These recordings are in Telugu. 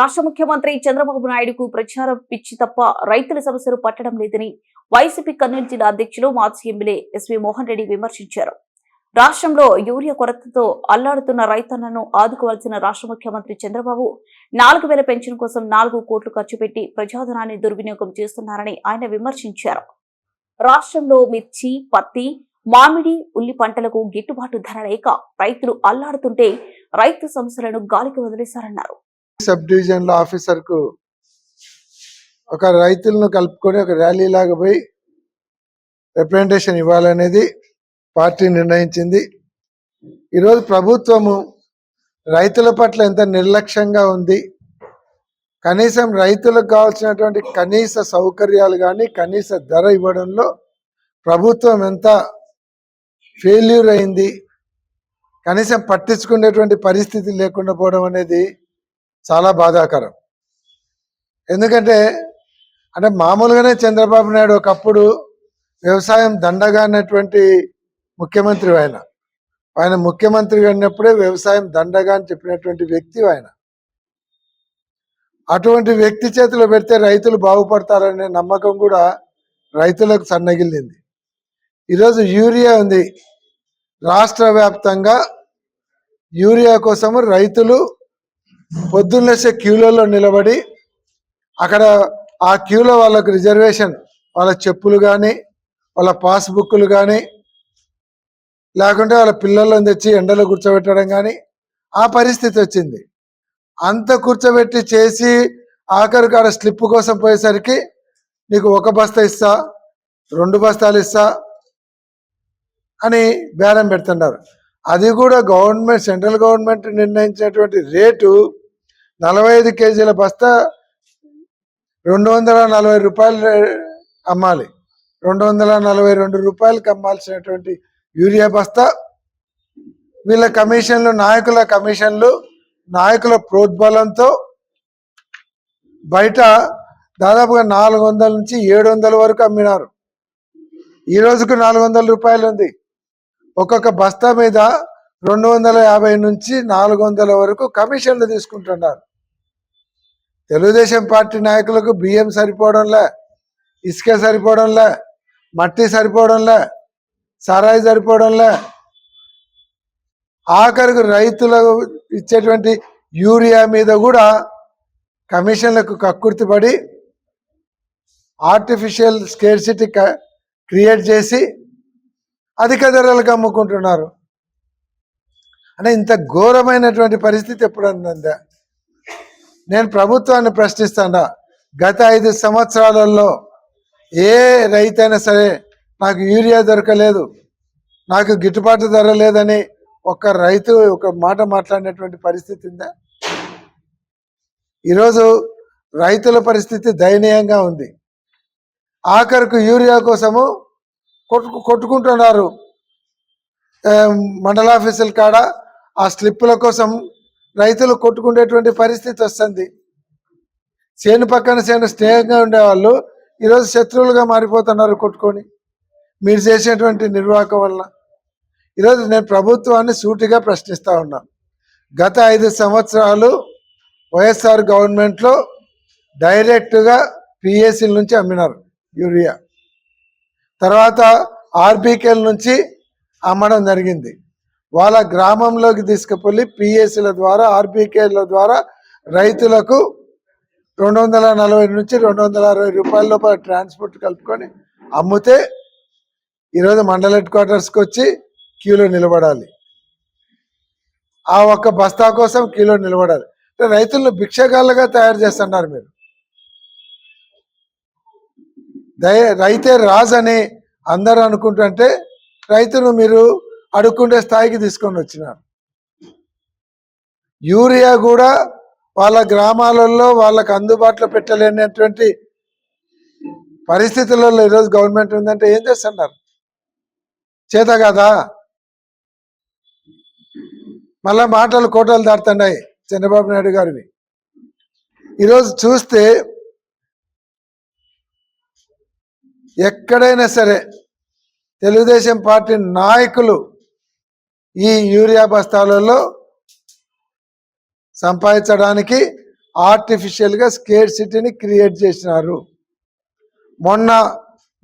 రాష్ట్ర ముఖ్యమంత్రి చంద్రబాబు నాయుడుకు ప్రచారం పిచ్చి తప్ప రైతుల సమస్యలు పట్టడం లేదని వైసీపీ కర్నూలు జిల్లా అధ్యక్షులు మాజీ ఎమ్మెల్యే ఎస్వి మోహన్ రెడ్డి విమర్శించారు. రాష్ట్రంలో యూరియా కొరతతో అల్లాడుతున్న రైతన్నను ఆదుకోవాల్సిన రాష్ట్ర ముఖ్యమంత్రి చంద్రబాబు 4,000 పెన్షన్ కోసం 4 కోట్లు ఖర్చు పెట్టి ప్రజాధనాన్ని దుర్వినియోగం చేస్తున్నారని ఆయన విమర్శించారు. రాష్ట్రంలో మిర్చి, పత్తి, మామిడి, ఉల్లి పంటలకు గిట్టుబాటు ధర లేక రైతులు అల్లాడుతుంటే రైతు సమస్యలను గాలికి వదిలేశారన్నారు. సబ్ డివిజన్ లో ఆఫీసర్ కు ఒక రైతులను కలుపుకొని ఒక ర్యాలీ లాగా పోయి రిప్రజెంటేషన్ ఇవ్వాలనేది పార్టీ నిర్ణయించింది. ఈరోజు ప్రభుత్వము రైతుల పట్ల ఎంత నిర్లక్ష్యంగా ఉంది, కనీసం రైతులకు కావాల్సినటువంటి కనీస సౌకర్యాలు కానీ కనీస ధర ఇవ్వడంలో ప్రభుత్వం ఎంత ఫెయిల్యూర్ అయింది, కనీసం పట్టించుకునేటువంటి పరిస్థితి లేకుండా పోవడం అనేది చాలా బాధాకరం. ఎందుకంటే మామూలుగానే చంద్రబాబు నాయుడు ఒకప్పుడు వ్యవసాయం దండగా అన్నటువంటి ముఖ్యమంత్రి. ఆయన ముఖ్యమంత్రిగా ఉన్నప్పుడే వ్యవసాయం దండగా అని చెప్పినటువంటి వ్యక్తి ఆయన. అటువంటి వ్యక్తి చేతిలో పెడితే రైతులు బాగుపడతారనే నమ్మకం కూడా రైతులకు సన్నగిల్లింది. ఈరోజు యూరియా ఉంది, రాష్ట్ర వ్యాప్తంగా యూరియా కోసము రైతులు పొద్దున్నేసే క్యూలలో నిలబడి అక్కడ ఆ క్యూలో వాళ్ళకు రిజర్వేషన్, వాళ్ళ చెప్పులు కానీ వాళ్ళ పాస్బుక్లు కానీ లేకుంటే వాళ్ళ పిల్లలను తెచ్చి ఎండలో కూర్చోబెట్టడం కానీ ఆ పరిస్థితి వచ్చింది. అంత కూర్చోబెట్టి చేసి ఆఖరికి ఆడ స్లిప్ కోసం పోయేసరికి నీకు 1 బస్తా ఇస్తా, 2 బస్తాలు ఇస్తా అని బేరం పెడుతున్నారు. అది కూడా గవర్నమెంట్, సెంట్రల్ గవర్నమెంట్ నిర్ణయించినటువంటి రేటు 45 కేజీల బస్తా 240 రూపాయలు అమ్మాలి. 242 రూపాయలకి అమ్మాల్సినటువంటి యూరియా బస్తా వీళ్ళ కమిషన్లు, నాయకుల కమిషన్లు, నాయకుల ప్రోద్బలంతో బయట దాదాపుగా 400 నుంచి 700 వరకు అమ్మినారు. ఈ రోజుకు 400 రూపాయలు ఉంది. ఒక్కొక్క బస్తా మీద 250 నుంచి 400 వరకు కమిషన్లు తీసుకుంటున్నారు. తెలుగుదేశం పార్టీ నాయకులకు బియ్యం సరిపోవడంలే, ఇసుక సరిపోవడంలే, మట్టి సరిపోవడంలే, సారాయి సరిపోవడంలే, ఆఖరికి రైతులకు ఇచ్చేటువంటి యూరియా మీద కూడా కమిషన్లకు కక్కుర్తిపడి ఆర్టిఫిషియల్ స్కేర్సిటీ క్రియేట్ చేసి అధిక ధరలకు అమ్ముకుంటున్నారు. ఇంత ఘోరమైనటువంటి పరిస్థితి ఎప్పుడన్నా నేను ప్రభుత్వాన్ని ప్రశ్నిస్తాను. గత 5 సంవత్సరాలలో ఏ రైతైనా సరే నాకు యూరియా దొరకలేదు, నాకు గిట్టుబాటు ధర లేదని ఒక్క రైతు ఒక మాట మాట్లాడినటువంటి పరిస్థితి ఉందా? ఈరోజు రైతుల పరిస్థితి దయనీయంగా ఉంది. ఆఖరికి యూరియా కోసము కొట్టుకుంటున్నారు. మండలాఫీసుల కాడ ఆ స్లిప్పుల కోసం రైతులు కొట్టుకునేటువంటి పరిస్థితి వస్తుంది. చేను పక్కన చేను స్నేహంగా ఉండేవాళ్ళు ఈరోజు శత్రువులుగా మారిపోతున్నారు కొట్టుకొని, మీరు చేసేటువంటి నిర్వాహకం వల్ల. ఈరోజు నేను ప్రభుత్వాన్ని సూటిగా ప్రశ్నిస్తూ ఉన్నాను. గత 5 సంవత్సరాలు వైఎస్ఆర్ గవర్నమెంట్లో డైరెక్ట్గా పిఎస్సీల నుంచి అమ్మినారు యూరియా, తర్వాత ఆర్బీకేల నుంచి అమ్మడం జరిగింది. వాళ్ళ గ్రామంలోకి తీసుకుపోయి పిఎస్సీల ద్వారా, ఆర్బీకేల ద్వారా రైతులకు 240 నుంచి 260 రూపాయల లోపల ట్రాన్స్పోర్ట్ కలుపుకొని అమ్మితే ఈరోజు మండల హెడ్ క్వార్టర్స్కి వచ్చి క్యూలో నిలబడాలి. ఆ ఒక్క బస్తా కోసం క్యూలో నిలబడాలి. రైతులను భిక్షగాళ్ళగా తయారు చేస్తున్నారు మీరు. రైతే రాజు అని అందరూ అనుకుంటుంటే రైతును మీరు అడుక్కుండే స్థాయికి తీసుకొని వచ్చినారు. యూరియా కూడా వాళ్ళ గ్రామాలలో వాళ్ళకు అందుబాటులో పెట్టలేనటువంటి పరిస్థితులలో ఈరోజు గవర్నమెంట్ ఉందంటే ఏం చేస్తున్నారు? చేత కదా. మళ్ళా మాటలు కోటలు దాటుతున్నాయి చంద్రబాబు నాయుడు గారివి. ఈరోజు చూస్తే ఎక్కడైనా సరే తెలుగుదేశం పార్టీ నాయకులు ఈ యూరియా బస్తాలలో సంపాదించడానికి ఆర్టిఫిషియల్గా స్కేర్ సిటీని క్రియేట్ చేసినారు. మొన్న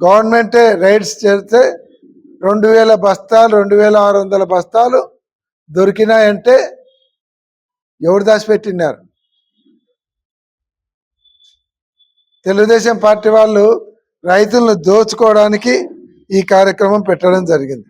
గవర్నమెంటే రైడ్స్ చేస్తే 2000 బస్తాలు 2600 బస్తాలు దొరికినాయంటే ఎవరు దాచిపెట్టినారు? తెలుగుదేశం పార్టీ వాళ్ళు రైతులను దోచుకోవడానికి ఈ కార్యక్రమం పెట్టడం జరిగింది.